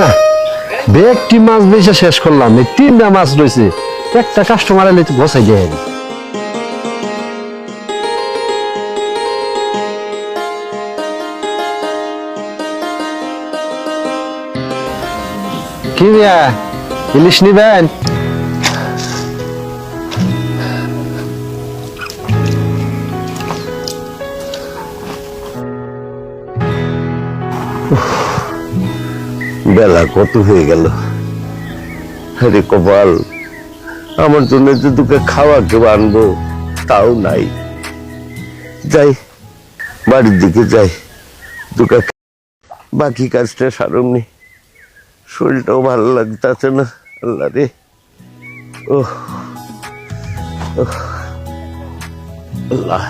না বেগটি মাছ বেচে শেষ করলাম, এই তিনটা মাছ রয়েছে, একটা কাস্টমার এলে তো বসাই যায়। কি দিয়া ইলিশ নিবেন? বেলা কত হয়ে গেল, আরে কপাল, আমার জন্য যে দুটো খাওয়া কেউ আনবো তাও নাই। যাই বাড়ির দিকে যাই, দুটো বাকি কাজটা সারমনি, শরীরটাও ভালো লাগতেছে না। আল্লাহ রে, ও আল্লাহ,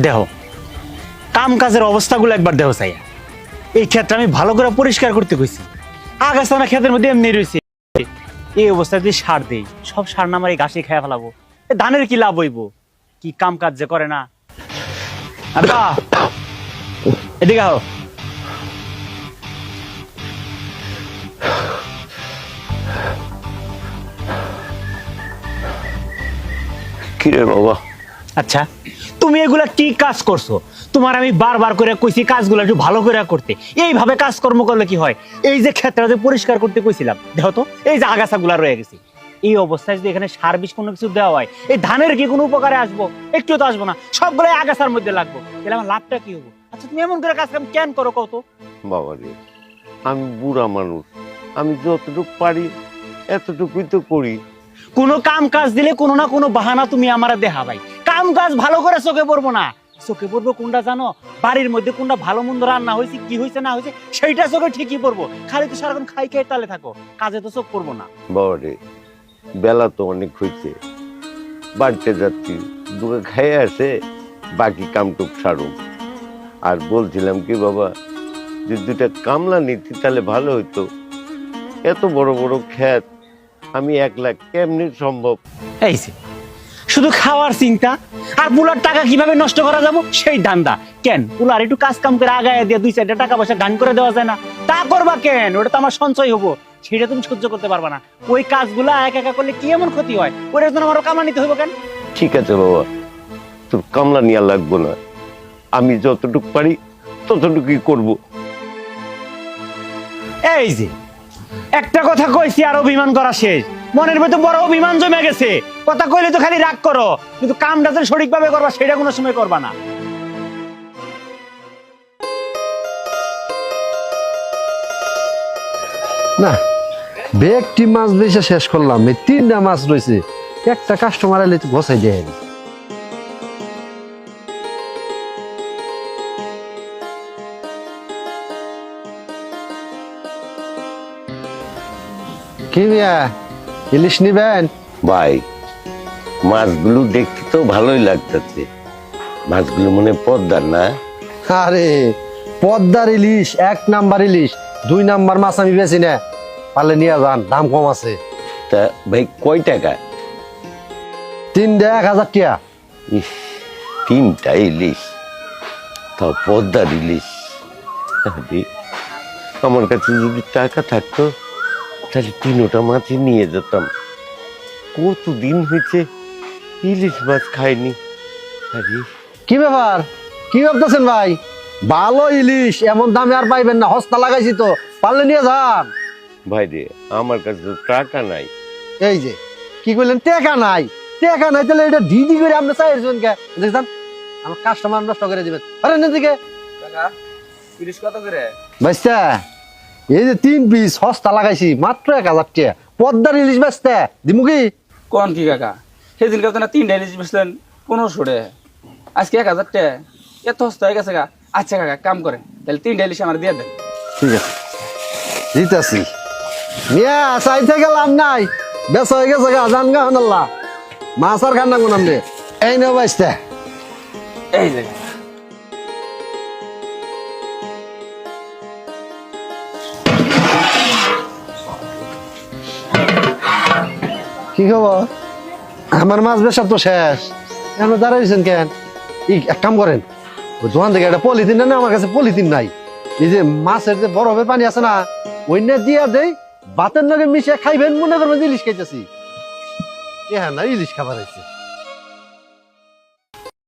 দেহ কাম কাজের অবস্থাগুলো একবার দেহ চাই। এই ক্ষেত্রে আমি ভালো করে পরিষ্কার করতে কইছি, আগাছানা ক্ষেতের মধ্যে এমনি রয়েছে। এই অবস্থায় যদি সার দেই, সব সার না আমার এই ঘাসে খেয়ে ফেলাবো, ধানের কি লাভ হইব? কি কাম কাজ যে করে না। আব্বা এদিকে আও। কিরে বাবা? আচ্ছা তুমি এগুলা কি কাজ করছো? তোমার আমি বারবার করে কইছি কাজগুলো একটু ভালো করে করতে, এইভাবে কাজকর্ম করলে কি হয়? এই যে ক্ষেত্রে যে পরিষ্কার করতে কইছিলাম, দেখো তো এই যে আগাছাগুলা রয়ে গেছে। এই অবস্থায় যদি এখানে সার বিষ কোনো কিছু দেওয়া হয়, এই ধানের কি কোনো উপকারে আসবো? একটু তো আসবো না, সবগুলো আগাছার মধ্যে লাগবো। তাহলে আমার লাভটা কি হবো? আচ্ছা তুমি এমন করে কাজ কাম কেন করো কত? বাবা রে, আমি বুড়া মানুষ, আমি যতটুকু পারি এতটুকুই তো করি। কোনো কাম কাজ দিলে কোনো না কোনো বাহানা তুমি আমার দেখা ভাই। কাম কাজ ভালো করে চোখে পড়বো না, চোখে পড়বো কোনটা জানো? বাড়ির মধ্যে কোনটা ভালো মন্দ রান্না হয়েছে, কি হয়েছে না হয়েছে, সেইটা চোখে ঠিকই পড়বো। খালি তো সারাক্ষণ খাই খাই তালে থাকো, কাজে তো চোখ পড়বো না। বাবা রে, বেলা তো অনেক হয়েছে, বাড়িতে যাচ্ছি, দুটো খেয়ে আসে বাকি কামটুক সারুম। আর বলছিলাম কি বাবা, যে দুটা কামলা নিতি তাহলে ভালো হইতো। এত বড় বড় ক্ষেত, আমি একলা কেমনি সম্ভব? এই যে শুধু খাওয়ার চিন্তা, আর পুলার টাকা কিভাবে নষ্ট করা যাবো সেই ধান্দা। কেন পুলার একটু কাজ কাম করে আগায় দিয়ে 2-4টা টাকা পয়সা গান করে দেওয়া যায় না? তা করবা কেন? ওটা তো আমার সঞ্চয় হবো, সেটা তুমি সহ্য করতে পারবা না। ওই কাজগুলা একা একা করলে কি এমন ক্ষতি হয়? ওর জন্য আমারও কামলা নিতে হইব কেন? ঠিক আছে বাবা, তোর কামলা নিয়ে লাগবো না, আমি যতটুকু পারি ততটুকুই করব। এই যে একটা কথা কইছি আর অভিমান করা শেষ, মনের ভেতর বড় অভিমান জমে গেছে। কথা কইলে তো খালি রাগ করো, কিন্তু কামটা যে সঠিকভাবে করবা সেটা কোনো সময় করবা না। না বেগটি মাছ বেচে শেষ করলাম, এই তিনটা মাছ রয়েছে, একটা কাস্টমার এলে তো বসাই যায়। কি মিয়া ইলিশ নিবেন? ভাই, মাছগুলো দেখতে তো ভালোই লাগতেছে, মাছগুলো মনে পদ্মার না? আরে পদ্মার ইলিশ, 1 নাম্বার ইলিশ, 2 নাম্বার মাছ আমি বেশি না, পারলে নিয়ে যান, দাম কম আছে। তা ভাই কয় টাকা? 3টা 1000 টাকা। ইস, 3টা ইলিশ, তাও পদ্মার ইলিশ। আরে, আমার কাছে যদি টাকা থাকতো তাহলে 3টা মাছই নিয়ে যেতাম। কতদিন হয়েছে ইলিশ মাছ খাইনি। আরে কি ব্যাপার, কি ভাবতেছেন ভাই? ভালো ইলিশ এমন দামে আর পাইবেন না, হস্তা লাগাইছি তো, পারলে নিয়ে যান। ভাই রে, আমার কাছে তো টাকা নাই। এই যে কি কইলেন, টাকা নাই? টাকা নাই তাহলে এটা দিদি করে আপনি চাইছেন কে? দেখছেন আমার কাস্টমার নষ্ট করে দিবেন। আরে এদিকে কাকা ইলিশ কত করে? বাইস্তা, এই যে 3 পিস হস্তা লাগাইছি মাত্র 1000 টাকা, পদ্মার ইলিশ বেচতে দিমু কি? কোন কি কাকা, সেদিনকে আপনারা 3টা ইলিশ বেচলেন 1500 টাকা, আজকে 1000 টাকা, এত সস্তা হয়ে গেছে গা। আচ্ছা কাকা কাম করেন, তাহলে 3টা ইলিশ আমার দিয়ে দেন। ঠিক আছে দিতেছি। মিয়া চাইতে গেলাম নাই, বেশ হয়ে গেছে গা, জান গা আল্লাহ, মাছ আর খান্না গুনাম রে। এই নে বাইস্তা। এই যে কি খবর? আমার মাছ বেচার তো শেষ, কেন দাঁড়াইছেন কেন? এক কাম করেন, ওই দোকান থেকে একটা পলিথিন না, আমার কাছে পলিথিন নাই। এই যে মাছের যে বরফের পানি আছে না, ওই না দিয়া দেই, ভাতের লগে মিশিয়ে খাইবেন, মনে করবেন যে ইলিশ খাইতেছি। হ্যাঁ না, ইলিশ খাবার হয়েছে।